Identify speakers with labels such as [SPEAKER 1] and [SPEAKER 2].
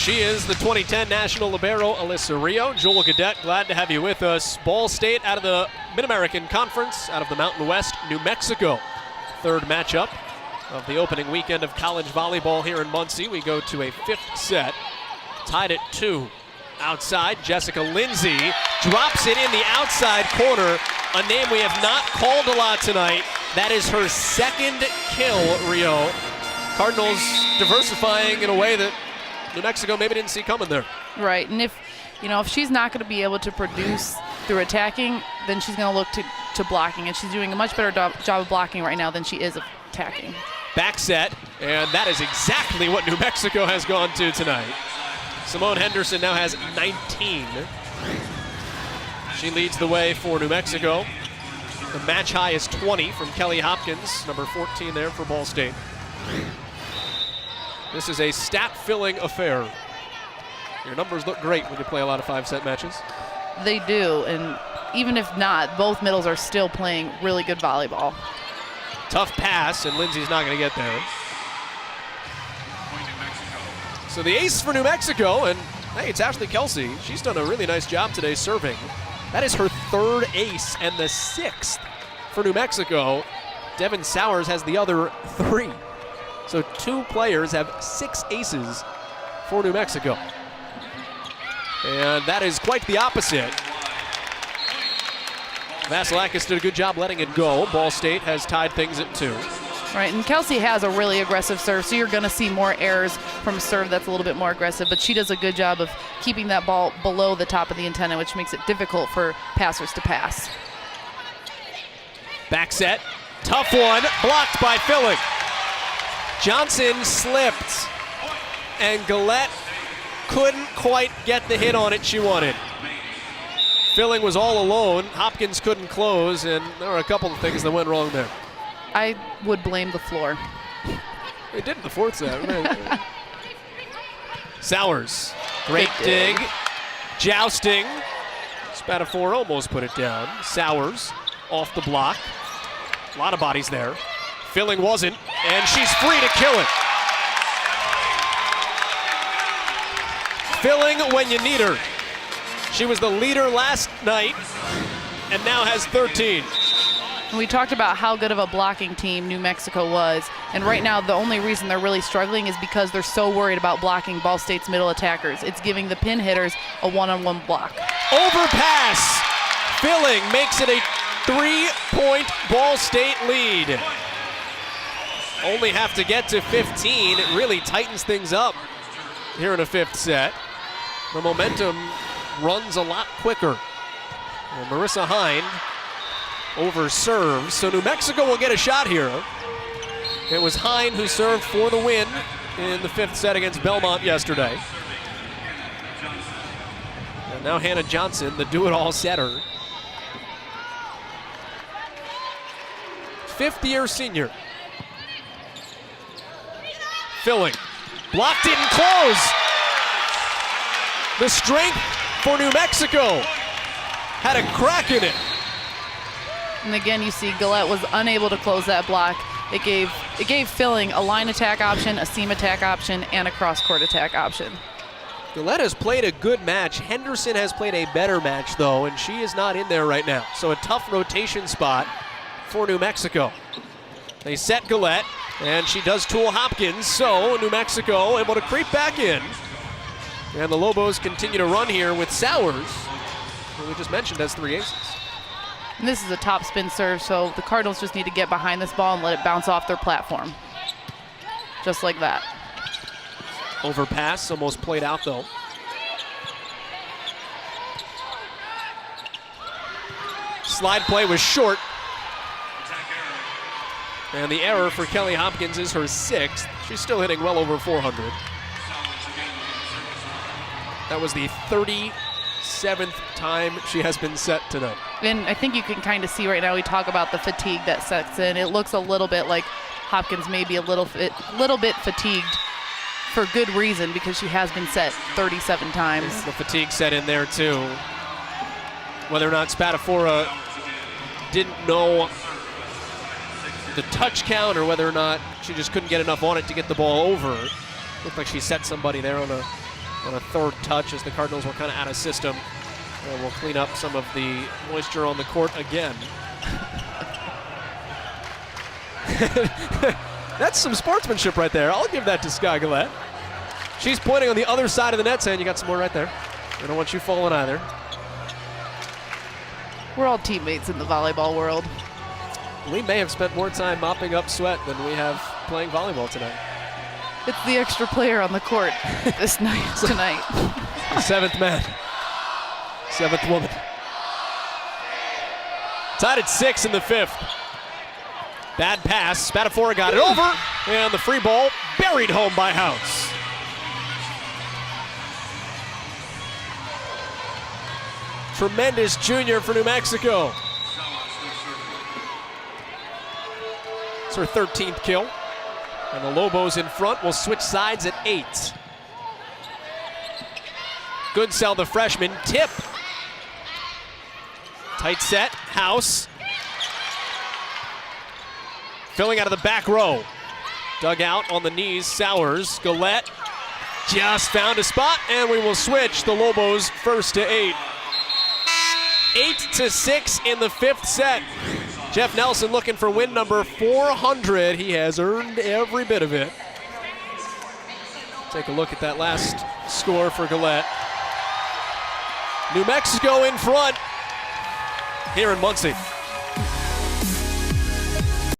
[SPEAKER 1] she is the 2010 National Libero, Alyssa Rio. Joel Cadet, glad to have you with us. Ball State out of the Mid-American Conference, out of the Mountain West, New Mexico. Third matchup of the opening weekend of college volleyball here in Muncie. We go to a fifth set, tied at 2. Outside, Jessica Lindsay drops it in the outside corner, a name we have not called a lot tonight. That is her second kill, Rio. Cardinals diversifying in a way that New Mexico maybe didn't see coming there.
[SPEAKER 2] Right, and if she's not going to be able to produce through attacking, then she's going to look to blocking, and she's doing a much better job of blocking right now than she is of attacking.
[SPEAKER 1] Back set, and that is exactly what New Mexico has gone to tonight. Simone Henderson now has 19. She leads the way for New Mexico. The match high is 20 from Kelly Hopkins, number 14 there for Ball State. This is a stat-filling affair. Your numbers look great when you play a lot of 5-set matches.
[SPEAKER 2] They do, and even if not, both middles are still playing really good volleyball.
[SPEAKER 1] Tough pass, and Lindsay's not going to get there. So the ace for New Mexico, and hey, it's Ashley Kelsey. She's done a really nice job today serving. That is her third ace and the 6th for New Mexico. Devin Sowers has the other 3. So 2 players have 6 aces for New Mexico. And that is quite the opposite. Vasilakis did a good job letting it go. Ball State has tied things at 2.
[SPEAKER 2] Right, and Kelsey has a really aggressive serve, so you're going to see more errors from a serve that's a little bit more aggressive, but she does a good job of keeping that ball below the top of the antenna, which makes it difficult for passers to pass.
[SPEAKER 1] Back set, tough one, blocked by Filling. Johnson slipped, and Gillette couldn't quite get the hit on it she wanted. Filling was all alone, Hopkins couldn't close, and there were a couple of things that went wrong there.
[SPEAKER 2] I would blame the floor.
[SPEAKER 1] They did in the 4th set. Right? Sowers, great dig. Jousting. Spatafor almost put it down. Sowers off the block. A lot of bodies there. Filling wasn't, and she's free to kill it. Filling when you need her. She was the leader last night and now has 13.
[SPEAKER 2] We talked about how good of a blocking team New Mexico was, and right now the only reason they're really struggling is because they're so worried about blocking Ball State's middle attackers. It's giving the pin hitters a one-on-one block.
[SPEAKER 1] Overpass! Filling makes it a 3-point Ball State lead. Only have to get to 15. It really tightens things up here in a 5th set. The momentum runs a lot quicker. And Marissa Hind over serves, so New Mexico will get a shot here. It was Hind who served for the win in the 5th set against Belmont yesterday. And now Hannah Johnson, the do-it-all setter. 5th-year senior. Filling. Blocked it and close. The strength for New Mexico had a crack in it.
[SPEAKER 2] And again, you see Gillette was unable to close that block. It gave Filling a line attack option, a seam attack option, and a cross-court attack option.
[SPEAKER 1] Gillette has played a good match. Henderson has played a better match, though, and she is not in there right now. So a tough rotation spot for New Mexico. They set Gillette, and she does tool Hopkins, so New Mexico able to creep back in. And the Lobos continue to run here with Sowers, who we just mentioned has 3 aces.
[SPEAKER 2] And this is a top spin serve, so the Cardinals just need to get behind this ball and let it bounce off their platform. Just like that.
[SPEAKER 1] Overpass, almost played out though. Slide play was short. And the error for Kelly Hopkins is her 6th. She's still hitting well over 400. That was the 37th time she has been set tonight.
[SPEAKER 2] And I think you can kind of see right now, we talk about the fatigue that sets in. It looks a little bit like Hopkins may be a little bit fatigued for good reason, because she has been set 37 times.
[SPEAKER 1] The fatigue set in there too. Whether or not Spatafora didn't know the touch count or whether or not she just couldn't get enough on it to get the ball over. Looked like she set somebody there on a on a third touch as the Cardinals were kind of out of system. And we'll clean up some of the moisture on the court again. That's some sportsmanship right there. I'll give that to Sky Gillette. She's pointing on the other side of the net saying, you got some more right there. I don't want you falling either.
[SPEAKER 2] We're all teammates in the volleyball world.
[SPEAKER 1] We may have spent more time mopping up sweat than we have playing volleyball tonight.
[SPEAKER 2] It's the extra player on the court this night tonight.
[SPEAKER 1] The seventh man. Seventh woman. Tied at 6 in the 5th. Bad pass. Spadafora got it over. And the free ball buried home by House. Tremendous junior for New Mexico. It's her 13th kill. And the Lobos in front will switch sides at 8. Goodsell, the freshman, tip. Tight set, House. Filling out of the back row. Dug out on the knees, Sowers. Gillette just found a spot, and we will switch the Lobos first to 8. 8-6 in the 5th set. Jeff Nelson looking for win number 400. He has earned every bit of it. Take a look at that last score for Gillette. New Mexico in front here in Muncie.